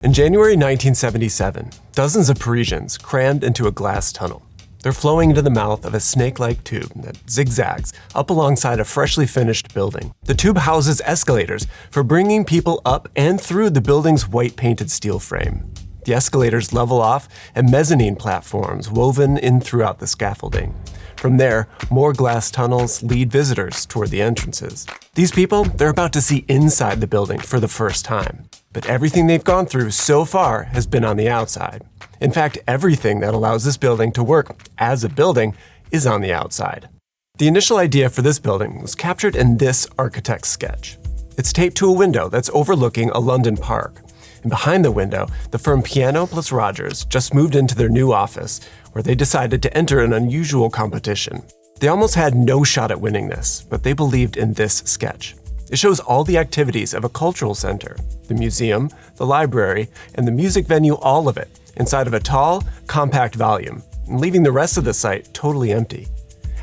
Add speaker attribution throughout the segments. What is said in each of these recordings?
Speaker 1: In January 1977, dozens of Parisians crammed into a glass tunnel. They're flowing into the mouth of a snake-like tube that zigzags up alongside a freshly finished building. The tube houses escalators for bringing people up and through the building's white-painted steel frame. The escalators level off and mezzanine platforms woven in throughout the scaffolding. From there, more glass tunnels lead visitors toward the entrances. These people, they're about to see inside the building for the first time. But everything they've gone through so far has been on the outside. In fact, everything that allows this building to work as a building is on the outside. The initial idea for this building was captured in this architect's sketch. It's taped to a window that's overlooking a London park. And behind the window, the firm Piano + Rogers just moved into their new office, where they decided to enter an unusual competition. They almost had no shot at winning this, but they believed in this sketch. It shows all the activities of a cultural center, the museum, the library, and the music venue, all of it, inside of a tall, compact volume, leaving the rest of the site totally empty.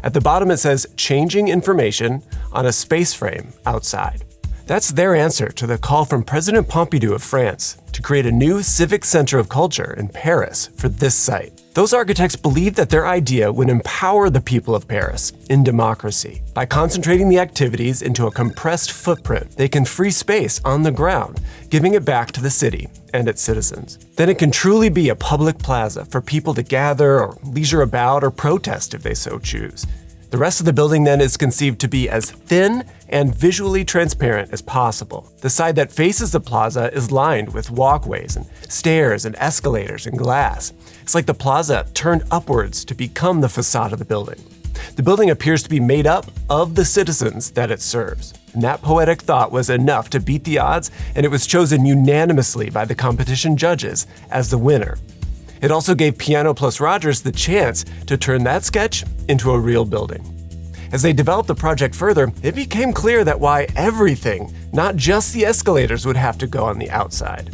Speaker 1: At the bottom it says, "Changing information on a space frame outside." That's their answer to the call from President Pompidou of France to create a new civic center of culture in Paris for this site. Those architects believed that their idea would empower the people of Paris in democracy. By concentrating the activities into a compressed footprint, they can free space on the ground, giving it back to the city and its citizens. Then it can truly be a public plaza for people to gather or leisure about or protest if they so choose. The rest of the building then is conceived to be as thin and visually transparent as possible. The side that faces the plaza is lined with walkways and stairs and escalators and glass. It's like the plaza turned upwards to become the facade of the building. The building appears to be made up of the citizens that it serves. And that poetic thought was enough to beat the odds, and it was chosen unanimously by the competition judges as the winner. It also gave Piano + Rogers the chance to turn that sketch into a real building. As they developed the project further, it became clear that why everything, not just the escalators, would have to go on the outside.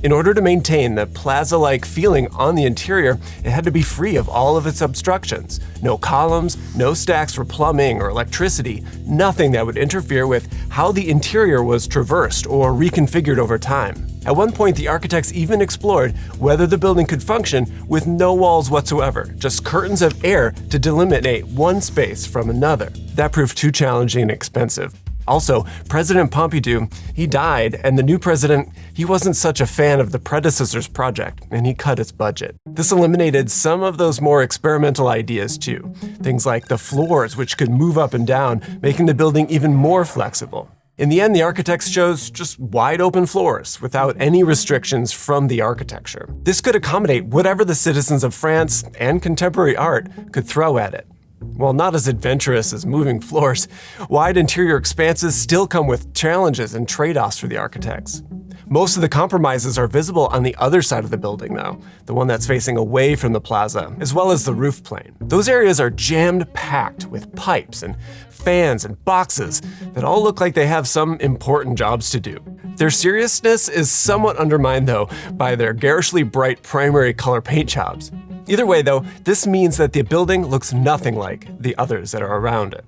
Speaker 1: In order to maintain the plaza-like feeling on the interior, it had to be free of all of its obstructions. No columns, no stacks for plumbing or electricity, nothing that would interfere with how the interior was traversed or reconfigured over time. At one point, the architects even explored whether the building could function with no walls whatsoever, just curtains of air to delineate one space from another. That proved too challenging and expensive. Also, President Pompidou, he died, and the new president, he wasn't such a fan of the predecessor's project, and he cut its budget. This eliminated some of those more experimental ideas too. Things like the floors, which could move up and down, making the building even more flexible. In the end, the architects chose just wide open floors without any restrictions from the architecture. This could accommodate whatever the citizens of France and contemporary art could throw at it. While not as adventurous as moving floors, wide interior expanses still come with challenges and trade-offs for the architects. Most of the compromises are visible on the other side of the building though, the one that's facing away from the plaza, as well as the roof plane. Those areas are jammed-packed with pipes and fans and boxes that all look like they have some important jobs to do. Their seriousness is somewhat undermined though by their garishly bright primary color paint jobs. Either way though, this means that the building looks nothing like the others that are around it.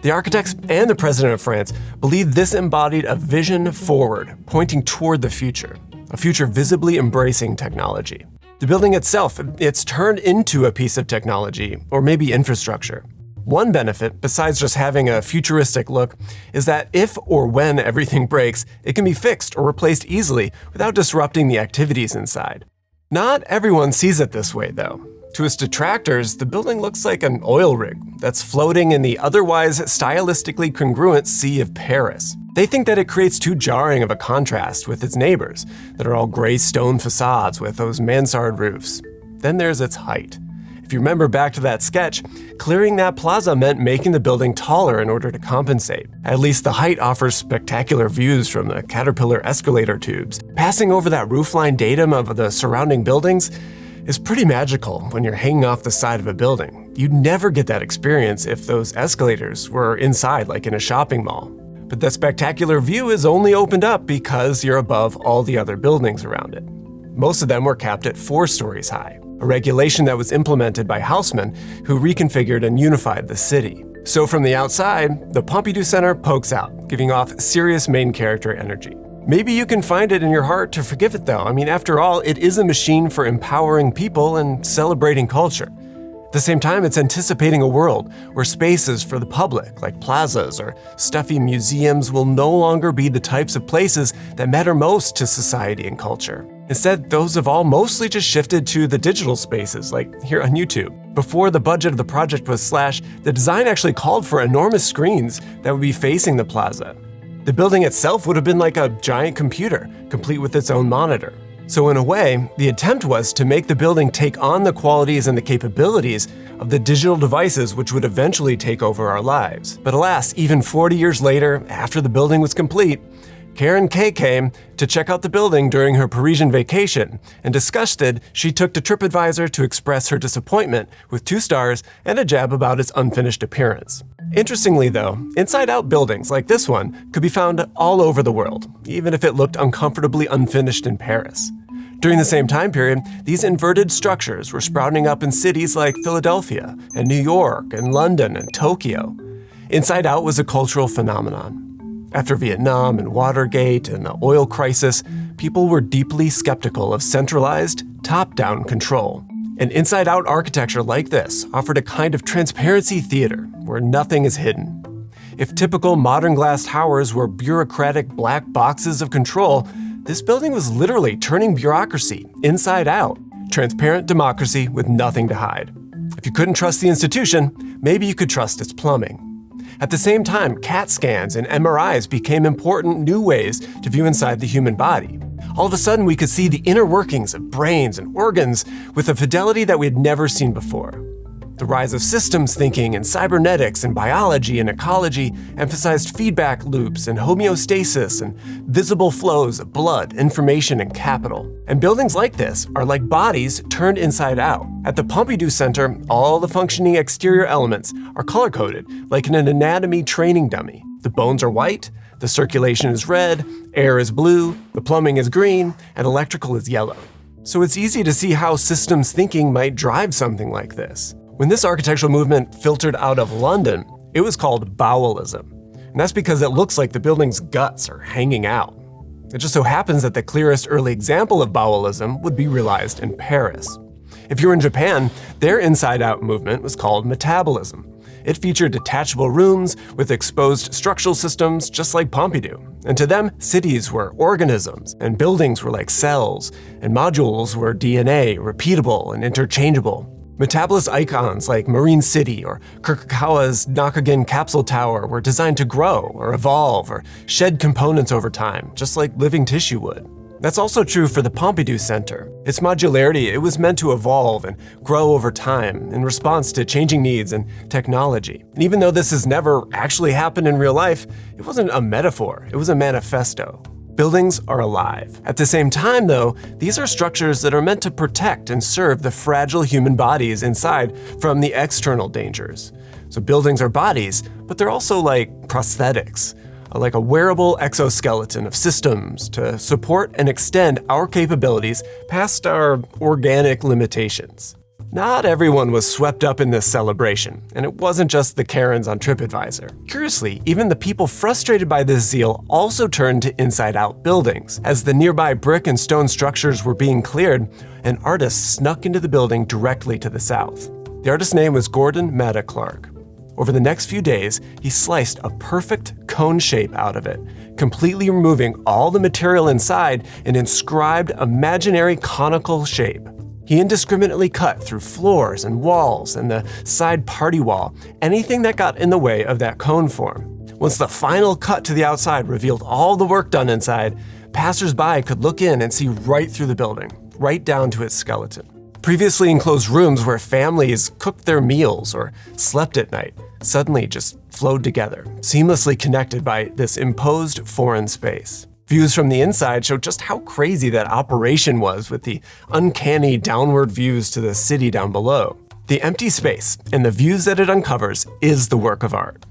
Speaker 1: The architects and the president of France believed this embodied a vision forward, pointing toward the future, a future visibly embracing technology. The building itself, it's turned into a piece of technology, or maybe infrastructure. One benefit, besides just having a futuristic look, is that if or when everything breaks, it can be fixed or replaced easily without disrupting the activities inside. Not everyone sees it this way though. To its detractors, the building looks like an oil rig that's floating in the otherwise stylistically congruent Sea of Paris. They think that it creates too jarring of a contrast with its neighbors that are all gray stone facades with those mansard roofs. Then there's its height. If you remember back to that sketch, clearing that plaza meant making the building taller in order to compensate. At least the height offers spectacular views from the Caterpillar escalator tubes. Passing over that roofline datum of the surrounding buildings is pretty magical when you're hanging off the side of a building. You'd never get that experience if those escalators were inside like in a shopping mall. But that spectacular view is only opened up because you're above all the other buildings around it. Most of them were capped at 4 stories high, a regulation that was implemented by Haussmann, who reconfigured and unified the city. So from the outside, the Pompidou Center pokes out, giving off serious main character energy. Maybe you can find it in your heart to forgive it though. I mean, after all, it is a machine for empowering people and celebrating culture. At the same time, it's anticipating a world where spaces for the public, like plazas or stuffy museums, will no longer be the types of places that matter most to society and culture. Instead, those have all mostly just shifted to the digital spaces, like here on YouTube. Before the budget of the project was slashed, the design actually called for enormous screens that would be facing the plaza. The building itself would have been like a giant computer, complete with its own monitor. So in a way, the attempt was to make the building take on the qualities and the capabilities of the digital devices which would eventually take over our lives. But alas, even 40 years later, after the building was complete, Karen K came to check out the building during her Parisian vacation, and disgusted, she took to TripAdvisor to express her disappointment with 2 stars and a jab about its unfinished appearance. Interestingly though, inside-out buildings like this one could be found all over the world, even if it looked uncomfortably unfinished in Paris. During the same time period, these inverted structures were sprouting up in cities like Philadelphia and New York and London and Tokyo. Inside Out was a cultural phenomenon. After Vietnam and Watergate and the oil crisis, people were deeply skeptical of centralized, top-down control. And inside-out architecture like this offered a kind of transparency theater where nothing is hidden. If typical modern glass towers were bureaucratic black boxes of control, this building was literally turning bureaucracy inside out. Transparent democracy with nothing to hide. If you couldn't trust the institution, maybe you could trust its plumbing. At the same time, CAT scans and MRIs became important new ways to view inside the human body. All of a sudden, we could see the inner workings of brains and organs with a fidelity that we had never seen before. The rise of systems thinking and cybernetics and biology and ecology emphasized feedback loops and homeostasis and visible flows of blood, information, and capital. And buildings like this are like bodies turned inside out. At the Pompidou Center, all the functioning exterior elements are color-coded, like in an anatomy training dummy. The bones are white, the circulation is red, air is blue, the plumbing is green, and electrical is yellow. So it's easy to see how systems thinking might drive something like this. When this architectural movement filtered out of London, it was called Bowelism. And that's because it looks like the building's guts are hanging out. It just so happens that the clearest early example of Bowelism would be realized in Paris. If you're in Japan, their inside-out movement was called Metabolism. It featured detachable rooms with exposed structural systems just like Pompidou. And to them, cities were organisms, and buildings were like cells, and modules were DNA, repeatable and interchangeable. Metabolist icons like Marine City or Kirikawa's Nakagen Capsule Tower were designed to grow or evolve or shed components over time, just like living tissue would. That's also true for the Pompidou Center. Its modularity, it was meant to evolve and grow over time in response to changing needs and technology. And even though this has never actually happened in real life, it wasn't a metaphor, it was a manifesto. Buildings are alive. At the same time, though, these are structures that are meant to protect and serve the fragile human bodies inside from the external dangers. So buildings are bodies, but they're also like prosthetics, like a wearable exoskeleton of systems to support and extend our capabilities past our organic limitations. Not everyone was swept up in this celebration, and it wasn't just the Karens on TripAdvisor. Curiously, even the people frustrated by this zeal also turned to inside-out buildings. As the nearby brick and stone structures were being cleared, an artist snuck into the building directly to the south. The artist's name was Gordon Matta-Clark. Over the next few days, he sliced a perfect cone shape out of it, completely removing all the material inside an inscribed imaginary conical shape. He indiscriminately cut through floors and walls and the side party wall, anything that got in the way of that cone form. Once the final cut to the outside revealed all the work done inside, passers-by could look in and see right through the building, right down to its skeleton. Previously enclosed rooms where families cooked their meals or slept at night suddenly just flowed together, seamlessly connected by this imposed foreign space. Views from the inside show just how crazy that operation was with the uncanny downward views to the city down below. The empty space and the views that it uncovers is the work of art.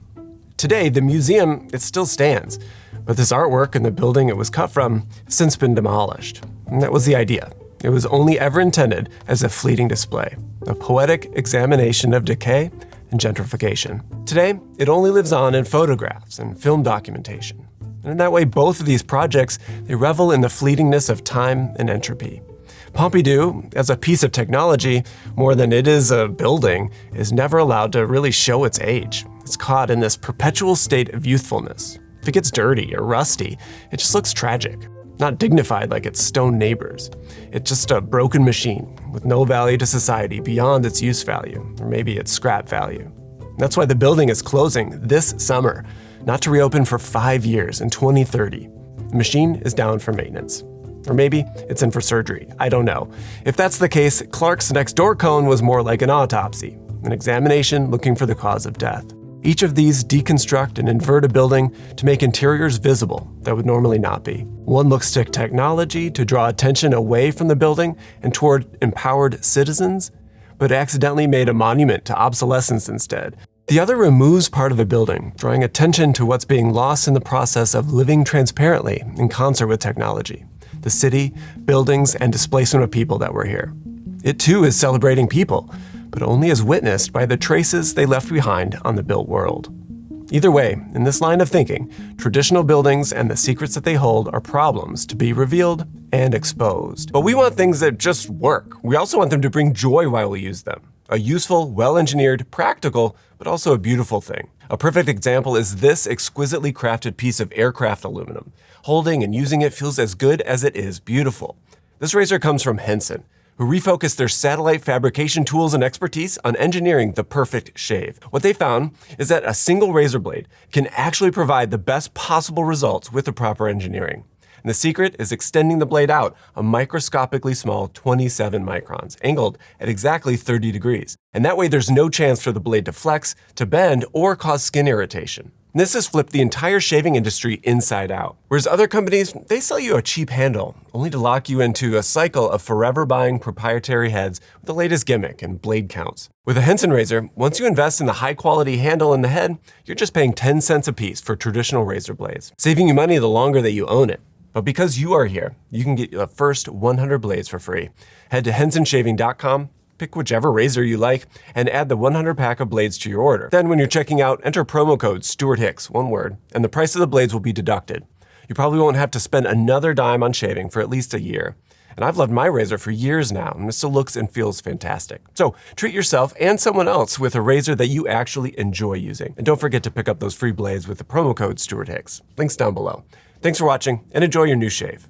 Speaker 1: Today, the museum, it still stands, but this artwork and the building it was cut from have since been demolished. And that was the idea. It was only ever intended as a fleeting display, a poetic examination of decay and gentrification. Today, it only lives on in photographs and film documentation. And in that way, both of these projects, they revel in the fleetingness of time and entropy. Pompidou, as a piece of technology, more than it is a building, is never allowed to really show its age. It's caught in this perpetual state of youthfulness. If it gets dirty or rusty, it just looks tragic, not dignified like its stone neighbors. It's just a broken machine with no value to society beyond its use value, or maybe its scrap value. That's why the building is closing this summer, not to reopen for 5 years in 2030. The machine is down for maintenance. Or maybe it's in for surgery, I don't know. If that's the case, Clark's next door cone was more like an autopsy, an examination looking for the cause of death. Each of these deconstruct and invert a building to make interiors visible that would normally not be. One looks to technology to draw attention away from the building and toward empowered citizens, but accidentally made a monument to obsolescence instead. The other removes part of the building, drawing attention to what's being lost in the process of living transparently in concert with technology. The city, buildings, and displacement of people that were here. It too is celebrating people, but only as witnessed by the traces they left behind on the built world. Either way, in this line of thinking, traditional buildings and the secrets that they hold are problems to be revealed and exposed. But we want things that just work. We also want them to bring joy while we use them. A useful, well-engineered, practical, but also a beautiful thing. A perfect example is this exquisitely crafted piece of aircraft aluminum. Holding and using it feels as good as it is beautiful. This razor comes from Henson, who refocused their satellite fabrication tools and expertise on engineering the perfect shave. What they found is that a single razor blade can actually provide the best possible results with the proper engineering. And the secret is extending the blade out a microscopically small 27 microns, angled at exactly 30 degrees. And that way there's no chance for the blade to flex, to bend, or cause skin irritation. And this has flipped the entire shaving industry inside out. Whereas other companies, they sell you a cheap handle, only to lock you into a cycle of forever buying proprietary heads with the latest gimmick and blade counts. With a Henson razor, once you invest in the high-quality handle and the head, you're just paying 10 cents a piece for traditional razor blades, saving you money the longer that you own it. But because you are here, you can get the first 100 blades for free. Head to hensonshaving.com, pick whichever razor you like, and add the 100 pack of blades to your order. Then when you're checking out, enter promo code Stewart Hicks, one word, and the price of the blades will be deducted. You probably won't have to spend another dime on shaving for at least a year. And I've loved my razor for years now, and it still looks and feels fantastic. So treat yourself and someone else with a razor that you actually enjoy using. And don't forget to pick up those free blades with the promo code Stewart Hicks. Links down below. Thanks for watching, and enjoy your new shave.